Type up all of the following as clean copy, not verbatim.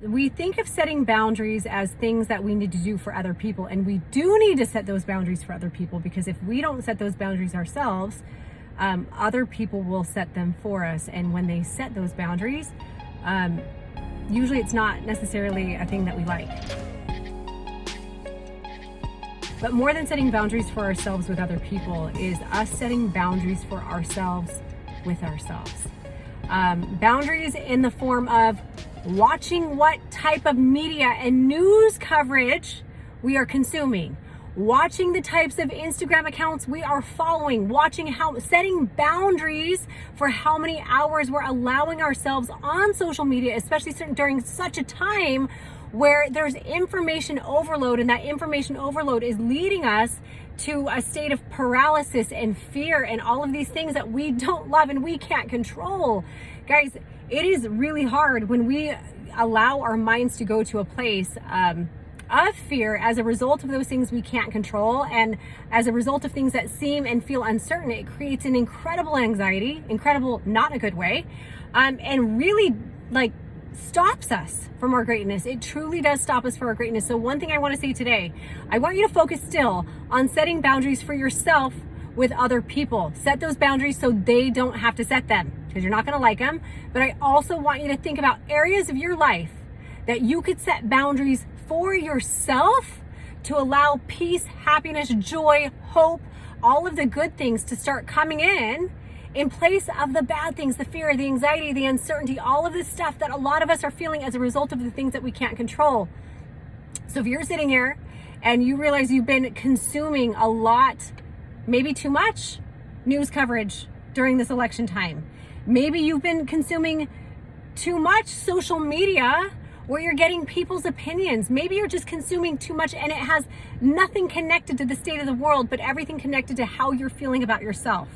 We think of setting boundaries as things that we need to do for other people, and we do need to set those boundaries for other people, because if we don't set those boundaries ourselves, other people will set them for us. And when they set those boundaries, usually it's not necessarily a thing that we like. But more than setting boundaries for ourselves with other people is us setting boundaries for ourselves with ourselves. Boundaries in the form of watching what type of media and news coverage we are consuming, watching the types of Instagram accounts we are following, setting boundaries for how many hours we're allowing ourselves on social media, especially during such a time where there's information overload, and that information overload is leading us to a state of paralysis and fear and all of these things that we don't love and we can't control. Guys, it is really hard when we allow our minds to go to a place of fear as a result of those things we can't control, and as a result of things that seem and feel uncertain. It creates an incredible anxiety, not in a good way, and really stops us from our greatness. It truly does stop us from our greatness. So one thing I want to say today, I want you to focus still on setting boundaries for yourself with other people. Set those boundaries so they don't have to set them, because you're not going to like them. But I also want you to think about areas of your life that you could set boundaries for yourself to allow peace, happiness, joy, hope, all of the good things to start coming in place of the bad things, the fear, the anxiety, the uncertainty, all of this stuff that a lot of us are feeling as a result of the things that we can't control. So if you're sitting here and you realize you've been consuming a lot, maybe too much news coverage during this election time, maybe you've been consuming too much social media where you're getting people's opinions, maybe you're just consuming too much and it has nothing connected to the state of the world, but everything connected to how you're feeling about yourself.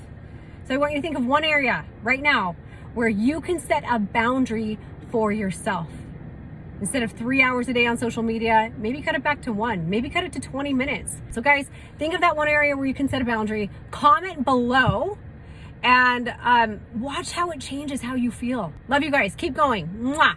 So I want you to think of one area right now where you can set a boundary for yourself. Instead of 3 hours a day on social media, maybe cut it back to 1, maybe cut it to 20 minutes. So guys, think of that one area where you can set a boundary, comment below, and watch how it changes how you feel. Love you guys. Keep going. Mwah.